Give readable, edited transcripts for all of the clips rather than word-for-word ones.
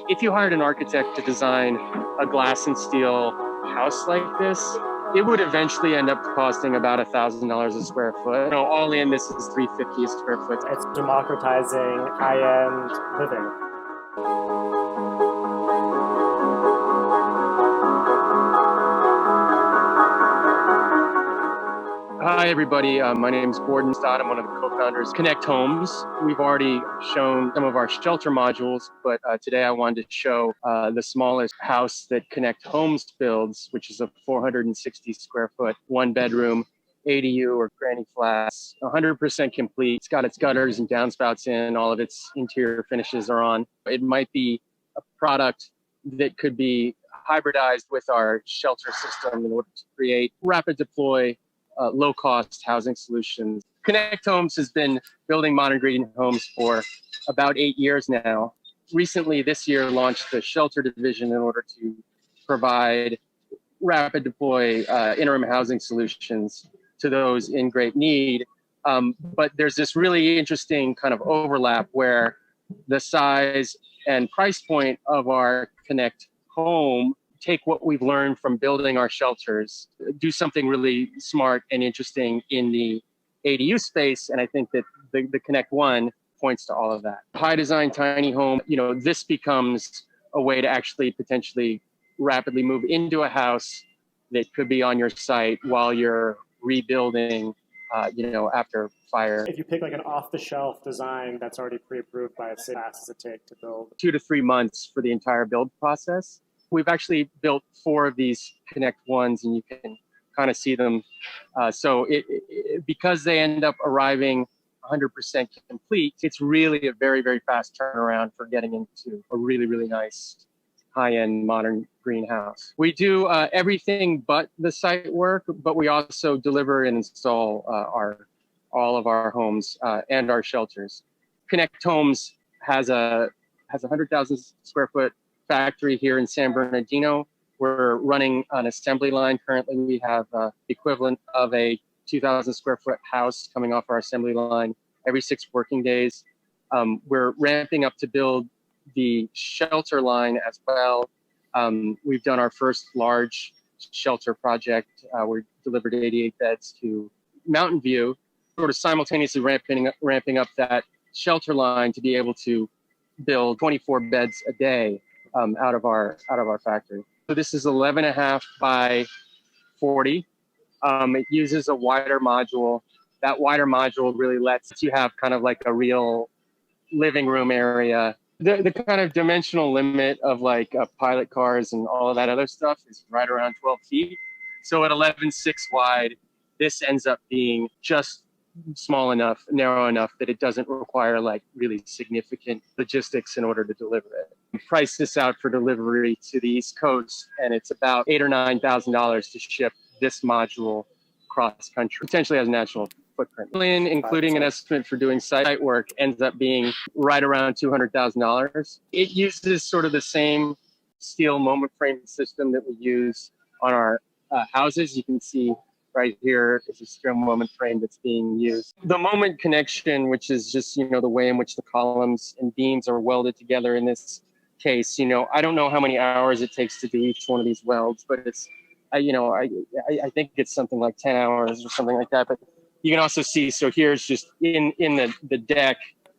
If you hired an architect to design a glass and steel house like this, it would eventually end up costing about $1,000 a square foot. All in, this is $350 a square foot. It's democratizing high-end living. Hi, everybody. My name is Gordon Stott. I'm one of the co-founders of Connect Homes. We've already shown some of our shelter modules, but today I wanted to show the smallest house that Connect Homes builds, which is a 460 square foot, one bedroom, ADU or granny flats, 100% complete. It's got its gutters and downspouts in, all of its interior finishes are on. It might be a product that could be hybridized with our shelter system in order to create rapid deploy, low-cost housing solutions. Connect Homes has been building modern green homes for about 8 years now. Recently, this year, launched the shelter division in order to provide rapid deploy interim housing solutions to those in great need. But there's this really interesting kind of overlap where the size and price point of our Connect Home take what we've learned from building our shelters, do something really smart and interesting in the ADU space. And I think that the Connect One points to all of that. High design, tiny home, this becomes a way to actually potentially rapidly move into a house that could be on your site while you're rebuilding, after fire. If you pick like an off-the-shelf design that's already pre-approved by a city, how long does it take to build? 2 to 3 months for the entire build process. We've actually built 4 of these Connect Ones, and you can kind of see them. So because they end up arriving 100% complete, it's really a very, very fast turnaround for getting into a really, really nice high-end modern greenhouse. We do everything but the site work, but we also deliver and install all of our homes and our shelters. Connect Homes has a 100,000 square foot factory here in San Bernardino. We're running an assembly line. Currently, we have the equivalent of a 2,000 square foot house coming off our assembly line every 6 working days. We're ramping up to build the shelter line as well. We've done our first large shelter project. We delivered 88 beds to Mountain View, sort of simultaneously ramping up that shelter line to be able to build 24 beds a day out of our factory. So this is 11.5 by 40. It uses a wider module. That wider module really lets you have kind of like a real living room area. The kind of dimensional limit of like pilot cars and all of that other stuff is right around 12 feet. So at 11.6 wide, this ends up being just small enough, narrow enough that it doesn't require like really significant logistics in order to deliver it. We price this out for delivery to the East Coast, and it's about $8,000 or $9,000 to ship this module cross country. Potentially has a national footprint. Including an estimate for doing site work, ends up being right around $200,000. It uses sort of the same steel moment frame system that we use on our houses. You can see right here is a steel moment frame that's being used. The moment connection, which is just, the way in which the columns and beams are welded together in this case, I don't know how many hours it takes to do each one of these welds, but it's, I think it's something like 10 hours or something like that. But you can also see, so here's just in the deck,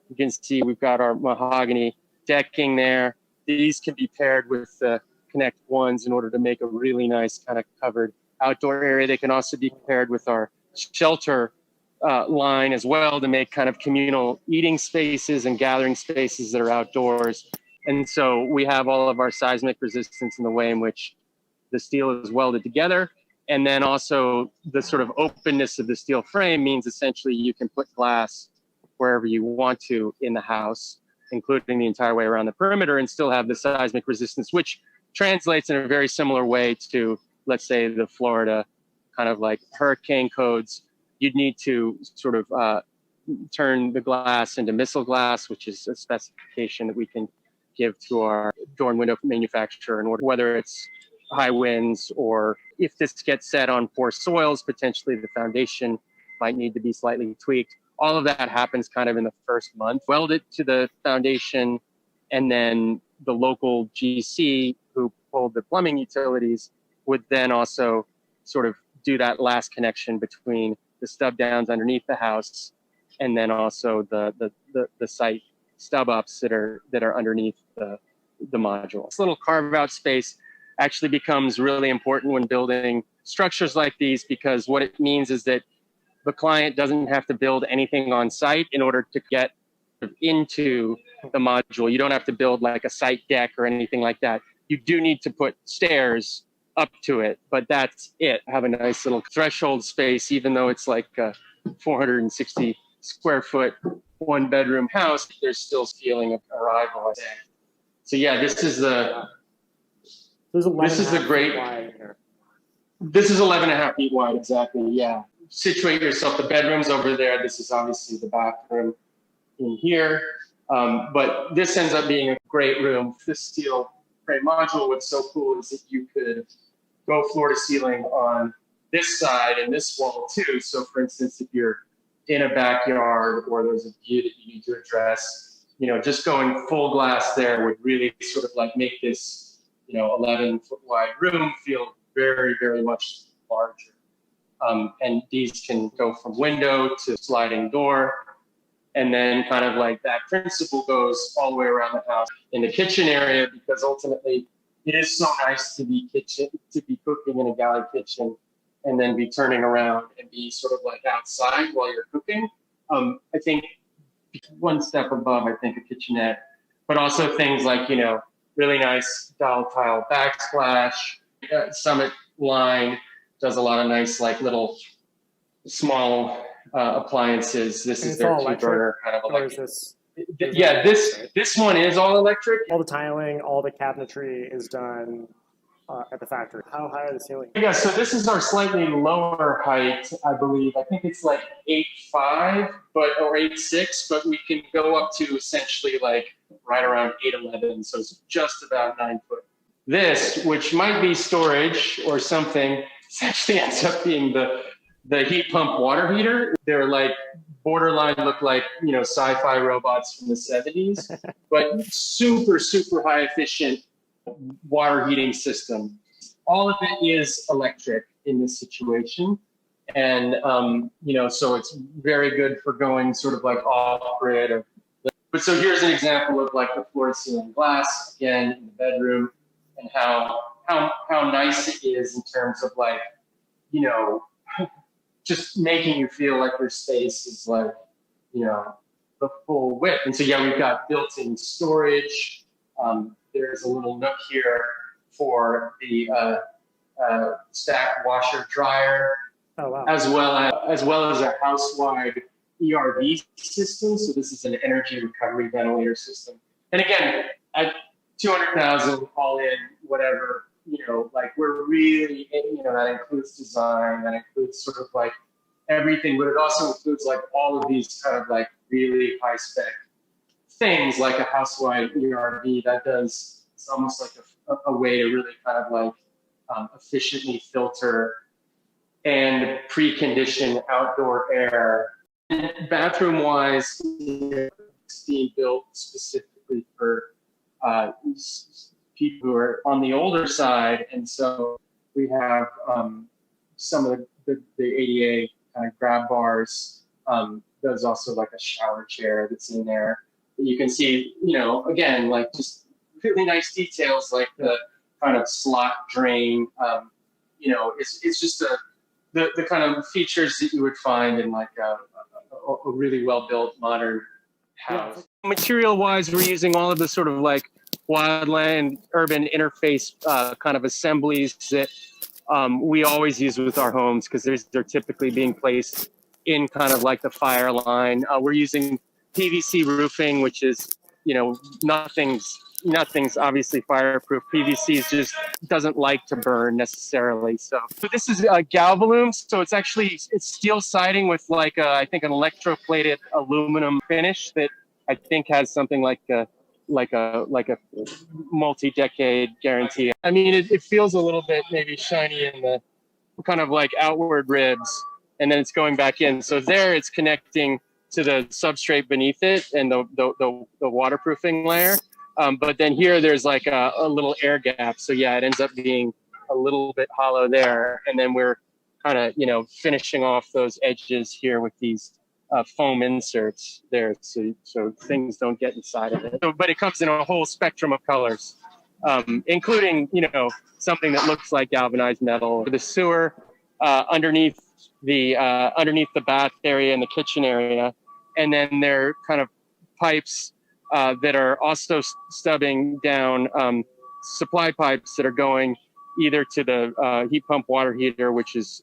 you can see we've got our mahogany decking there. These can be paired with the Connect Ones in order to make a really nice kind of covered outdoor area. They can also be paired with our shelter line as well to make kind of communal eating spaces and gathering spaces that are outdoors. And so we have all of our seismic resistance in the way in which the steel is welded together. And then also the sort of openness of the steel frame means essentially you can put glass wherever you want to in the house, including the entire way around the perimeter, and still have the seismic resistance, which translates in a very similar way to, let's say, the Florida kind of like hurricane codes. You'd need to sort of turn the glass into missile glass, which is a specification that we can give to our door and window manufacturer in order, whether it's high winds, or if this gets set on poor soils, potentially the foundation might need to be slightly tweaked. All of that happens kind of in the first month. Weld it to the foundation, and then the local GC who pulled the plumbing utilities would then also sort of do that last connection between the stub downs underneath the house and then also the site stub ups that are underneath the module. This little carve out space actually becomes really important when building structures like these, because what it means is that the client doesn't have to build anything on site in order to get into the module. You don't have to build like a site deck or anything like that. You do need to put stairs up to it, but that's it. Have a nice little threshold space, even though it's like a 460 square foot, 1-bedroom house, there's still a feeling of arrival. So yeah, this is the great, this is 11 and a half feet wide, exactly, yeah. Situate yourself, the bedroom's over there. This is obviously the bathroom in here. But this ends up being a great room. This steel frame module, what's so cool is that you could go floor to ceiling on this side and this wall too. So for instance, if you're in a backyard or there's a view that you need to address, just going full glass there would really sort of like make this, 11-foot wide room feel very, very much larger. And these can go from window to sliding door. And then kind of like that principle goes all the way around the house in the kitchen area, because ultimately it is so nice to be cooking in a galley kitchen and then be turning around and be sort of like outside while you're cooking. I think one step above, I think a kitchenette, but also things like, really nice dowel tile backsplash. Summit line does a lot of nice, like little small appliances. This is their 2-burner kind of electric. Yeah, this one is all electric. All the tiling, all the cabinetry is done at the factory. How high are the ceilings? Yeah, so this is our slightly lower height, I believe. I think it's like 8.5, or 8.6, but we can go up to essentially like right around 8.11, so it's just about 9 foot. This, which might be storage or something, essentially ends up being the heat pump water heater. They're like borderline look like, sci-fi robots from the 70s, but super, super high efficient water heating system. All of it is electric in this situation. And, so it's very good for going sort of like off grid. But so here's an example of like the floor to ceiling glass, again, in the bedroom, and how nice it is in terms of like, just making you feel like your space is like, the full width. And so, yeah, we've got built-in storage. There's a little nook here for the stack washer dryer, oh, wow. as well as a house-wide ERV system. So this is an energy recovery ventilator system. And again, at 200,000 all in, whatever, like we're really, that includes design, that includes sort of like everything, but it also includes like all of these kind of like really high spec things like a house-wide ERV that does, it's almost like a way to really kind of like efficiently filter and precondition outdoor air. Bathroom-wise, it's being built specifically for people who are on the older side, and so we have some of the ADA kind of grab bars. There's also like a shower chair that's in there. You can see, again, like just really nice details, like the kind of slot drain. It's just the kind of features that you would find in like a really well-built modern house. Yeah. Material-wise, we're using all of the sort of like wildland urban interface kind of assemblies that we always use with our homes, because they're typically being placed in kind of like the fire line. We're using PVC roofing, which is, nothing's obviously fireproof. PVC just doesn't like to burn necessarily. So this is a Galvalume. So it's steel siding with like I think an electroplated aluminum finish that I think has something like a multi-decade guarantee. I mean, it feels a little bit maybe shiny in the kind of like outward ribs, and then it's going back in. So there it's connecting to the substrate beneath it and the waterproofing layer. But then here there's like a little air gap. So yeah, it ends up being a little bit hollow there. And then we're kind of, finishing off those edges here with these foam inserts there, so things don't get inside of it. So, but it comes in a whole spectrum of colors, including, something that looks like galvanized metal. The sewer underneath the bath area and the kitchen area. And then there are kind of pipes that are also stubbing down, supply pipes that are going either to the heat pump water heater, which is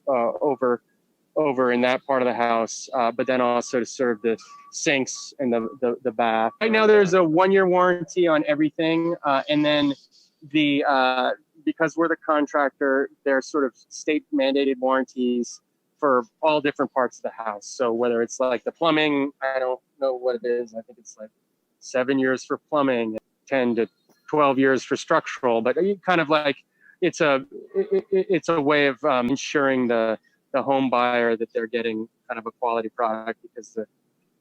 over in that part of the house, but then also to serve the sinks and the bath. Right now there's a 1-year warranty on everything. And then because we're the contractor, there's sort of state mandated warranties for all different parts of the house. So whether it's like the plumbing, I don't know what it is. I think it's like 7 years for plumbing, 10 to 12 years for structural, but kind of like it's a way of ensuring the home buyer that they're getting kind of a quality product, because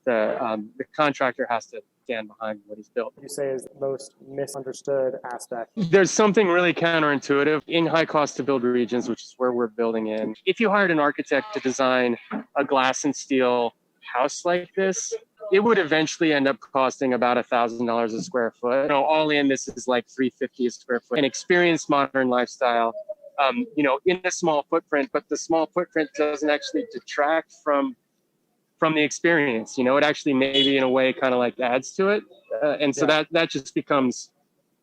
the contractor has to stand behind what he's built. You say is the most misunderstood aspect? There's something really counterintuitive in high cost to build regions, which is where we're building in. If you hired an architect to design a glass and steel house like this, it would eventually end up costing about $1,000 a square foot. All in, this is like $350 a square foot. An experienced modern lifestyle, in a small footprint, but the small footprint doesn't actually detract from the experience. It actually maybe in a way kind of like adds to it. And so that just becomes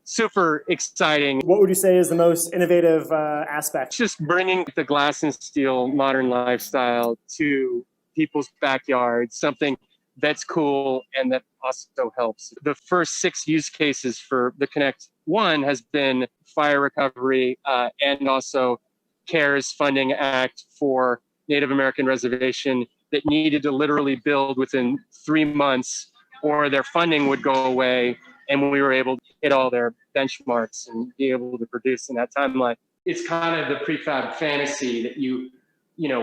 super exciting. What would you say is the most innovative aspect? Just bringing the glass and steel modern lifestyle to people's backyards, something that's cool and that also helps. The first 6 use cases for the Connect One has been fire recovery and also CARES Funding Act for Native American reservation that needed to literally build within 3 months or their funding would go away, and we were able to hit all their benchmarks and be able to produce in that timeline. It's kind of the prefab fantasy that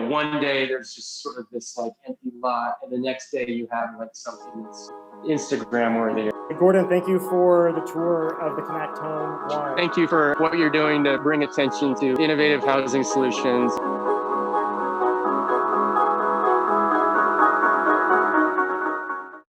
one day there's just sort of this like empty lot, and the next day you have like something that's Instagram worthy. Gordon, thank you for the tour of the Connect Home One. Thank you for what you're doing to bring attention to innovative housing solutions.